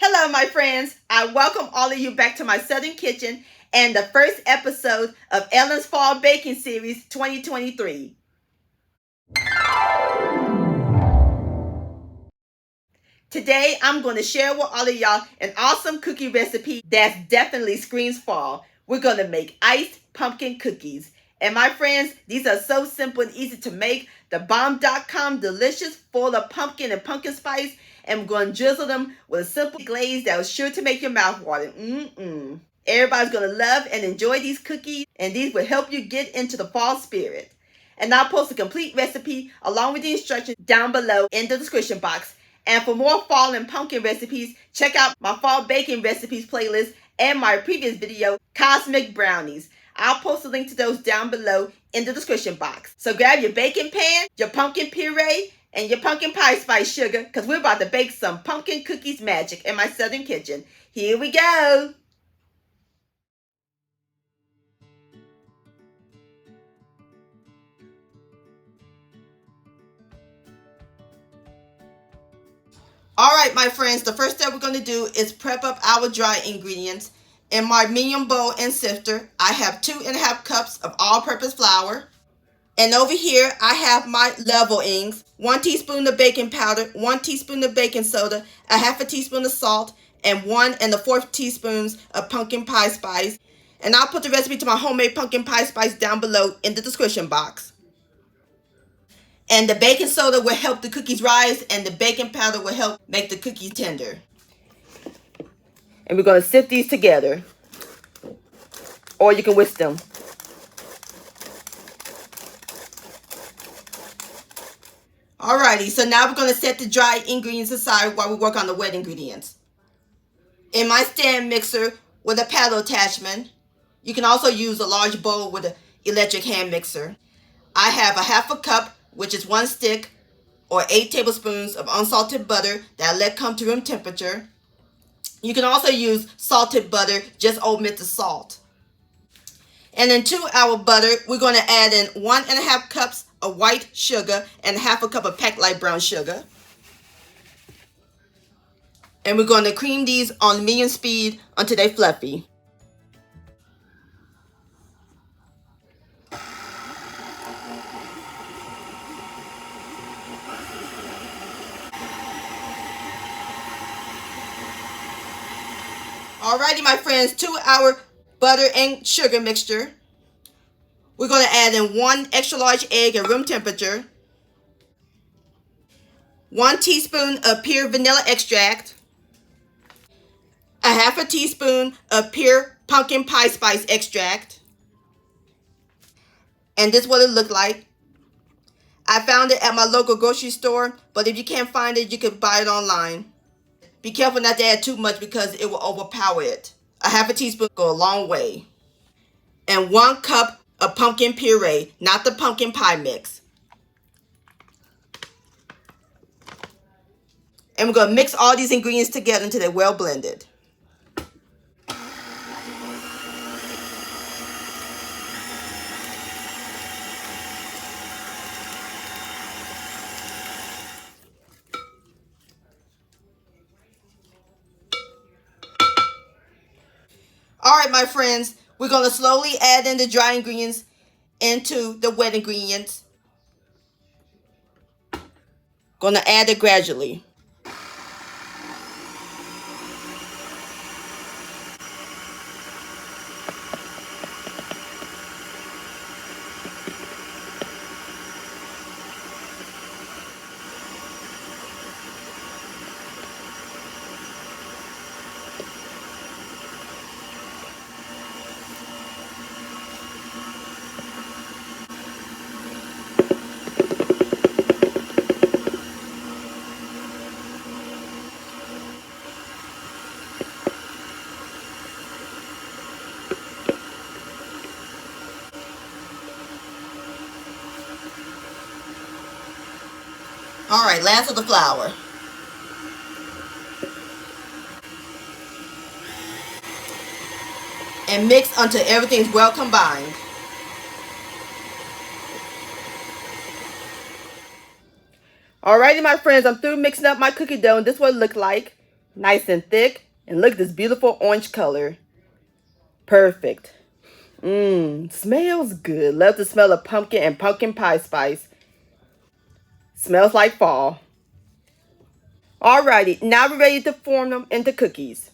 Hello, my friends. I welcome all of you back to my Southern Kitchen and the first episode of Ellen's Fall Baking Series 2023. Today, I'm going to share with all of y'all an awesome cookie recipe that definitely screams fall. We're going to make iced pumpkin cookies. And my friends, these are so simple and easy to make. The bomb.com delicious, full of pumpkin and pumpkin spice. And we're going to drizzle them with a simple glaze that was sure to make your mouth water. Everybody's going to love and enjoy these cookies, and these will help you get into the fall spirit. And I'll post a complete recipe along with the instructions down below in the description box. And for more fall and pumpkin recipes, check out my fall baking recipes playlist and my previous video, Cosmic Brownies. I'll post a link to those down below in the description box. So grab your baking pan, your pumpkin puree, and your pumpkin pie spice sugar, because we're about to bake some pumpkin cookies magic in my Southern Kitchen. Here we go. All right, my friends, the first step we're going to do is prep up our dry ingredients. In my medium bowl and sifter, I have 2.5 cups of all-purpose flour. And over here, I have my leavenings, 1 teaspoon of baking powder, 1 teaspoon of baking soda, a half a teaspoon of salt, and 1 1/4 teaspoons of pumpkin pie spice. And I'll put the recipe to my homemade pumpkin pie spice down below in the description box. And the baking soda will help the cookies rise, and the baking powder will help make the cookies tender. And we're going to sift these together, or you can whisk them. Alrighty, so now we're going to set the dry ingredients aside while we work on the wet ingredients. In my stand mixer with a paddle attachment, you can also use a large bowl with an electric hand mixer. I have a half a cup, which is 1 stick, or 8 tablespoons of unsalted butter that I let come to room temperature. You can also use salted butter, just omit the salt. And then to our butter, we're going to add in 1.5 cups of white sugar and half a cup of packed light brown sugar. And we're going to cream these on medium speed until they're fluffy. Alrighty, my friends, to our butter and sugar mixture, we're going to add in 1 extra large egg at room temperature, 1 teaspoon of pure vanilla extract, a half a teaspoon of pure pumpkin pie spice extract, and this is what it looked like. I found it at my local grocery store, but if you can't find it, you can buy it online. Be careful not to add too much because it will overpower it. A half a teaspoon go a long way. And 1 cup of pumpkin puree, not the pumpkin pie mix. And we're going to mix all these ingredients together until they're well blended. Alright, my friends, we're going to slowly add in the dry ingredients into the wet ingredients. Going to add it gradually. Alright, last of the flour. And mix until everything's well combined. Alrighty, my friends, I'm through mixing up my cookie dough, and this is what it looked like. Nice and thick. And look at this beautiful orange color. Perfect. Smells good. Love the smell of pumpkin and pumpkin pie spice. Smells like fall. Alrighty, now we're ready to form them into cookies.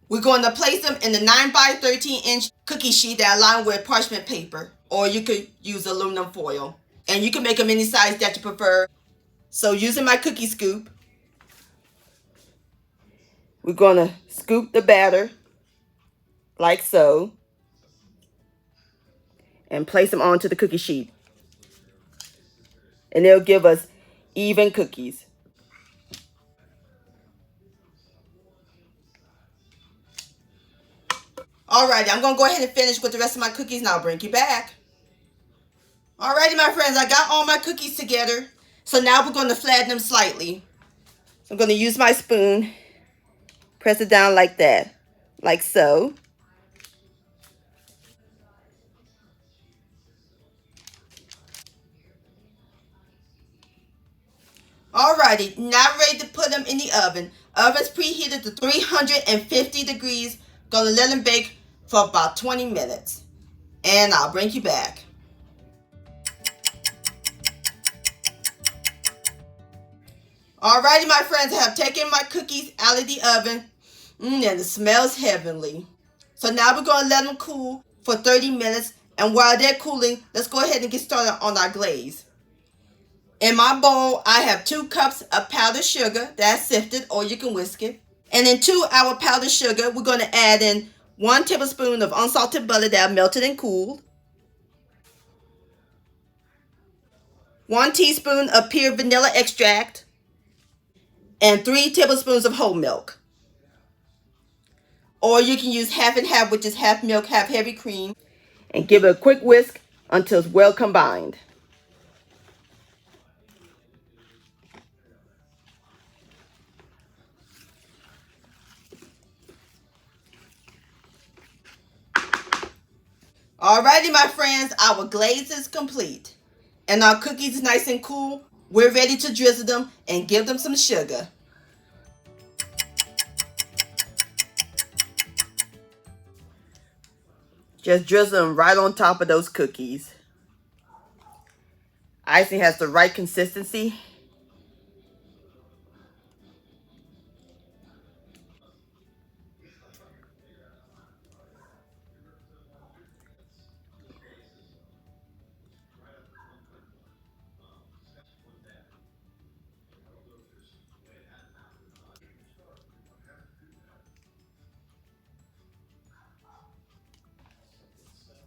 We're going to place them in the 9 by 13 inch cookie sheet that I lined with parchment paper. Or you could use aluminum foil. And you can make them any size that you prefer. So using my cookie scoop, we're going to scoop the batter like so. And place them onto the cookie sheet. And it'll give us even cookies. Alrighty, I'm going to go ahead and finish with the rest of my cookies and I'll bring you back. Alrighty, my friends, I got all my cookies together. So now we're going to flatten them slightly. So I'm going to use my spoon, press it down like that, like so. Alrighty, now ready to put them in the oven. Oven's preheated to 350 degrees. Gonna let them bake for about 20 minutes. And I'll bring you back. Alrighty, my friends, I have taken my cookies out of the oven. And it smells heavenly. So now we're gonna let them cool for 30 minutes. And while they're cooling, let's go ahead and get started on our glaze. In my bowl, I have 2 cups of powdered sugar that's sifted, or you can whisk it. And into our powdered sugar, we're going to add in 1 tablespoon of unsalted butter that I've melted and cooled. 1 teaspoon of pure vanilla extract. And 3 tablespoons of whole milk. Or you can use half and half, which is half milk, half heavy cream. And give it a quick whisk until it's well combined. Alrighty, my friends, our glaze is complete. And our cookies is nice and cool. We're ready to drizzle them and give them some sugar. Just drizzle them right on top of those cookies. Icing has the right consistency.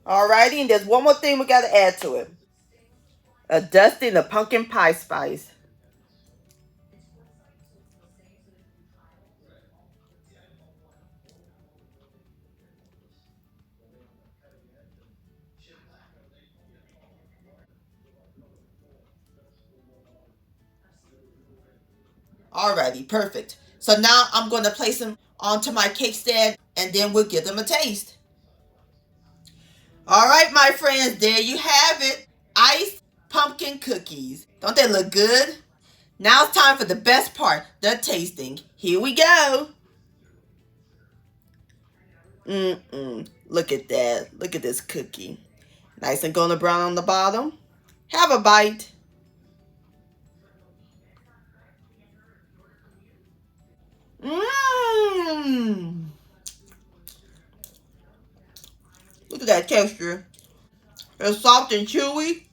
Alrighty, and there's one more thing we got to add to it. A dusting of pumpkin pie spice. Alrighty, perfect. So now I'm going to place them onto my cake stand and then we'll give them a taste. Alright, my friends, there you have it. Iced pumpkin cookies. Don't they look good? Now it's time for the best part, the tasting. Here we go. Look at that. Look at this cookie. Nice and golden brown on the bottom. Have a bite. Look at that texture. It's soft and chewy.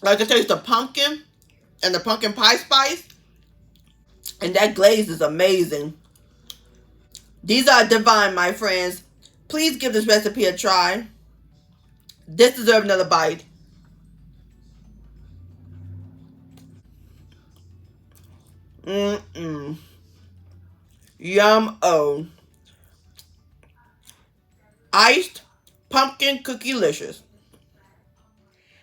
I can taste the pumpkin and the pumpkin pie spice. And that glaze is amazing. These are divine, my friends. Please give this recipe a try. This deserves another bite. Yum-o. Iced pumpkin cookie-licious.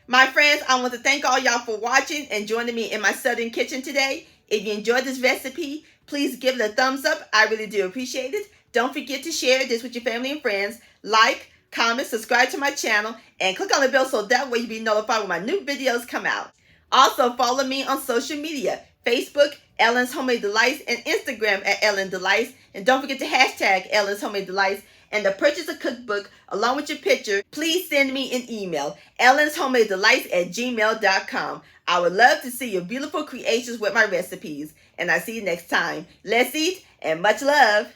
My friends, I want to thank all y'all for watching and joining me in my southern kitchen today. If you enjoyed this recipe, please give it a thumbs up. I really do appreciate it. Don't forget to share this with your family and friends. Like, comment, subscribe to my channel, and click on the bell so that way you'll be notified when my new videos come out. Also, follow me on social media, Facebook, Ellen's Homemade Delights, and Instagram at Ellen Delights. And don't forget to hashtag Ellen's Homemade Delights. And to purchase a cookbook along with your picture, please send me an email, ellenshomemadelelights@gmail.com. I would love to see your beautiful creations with my recipes. And I see you next time. Let's eat and much love.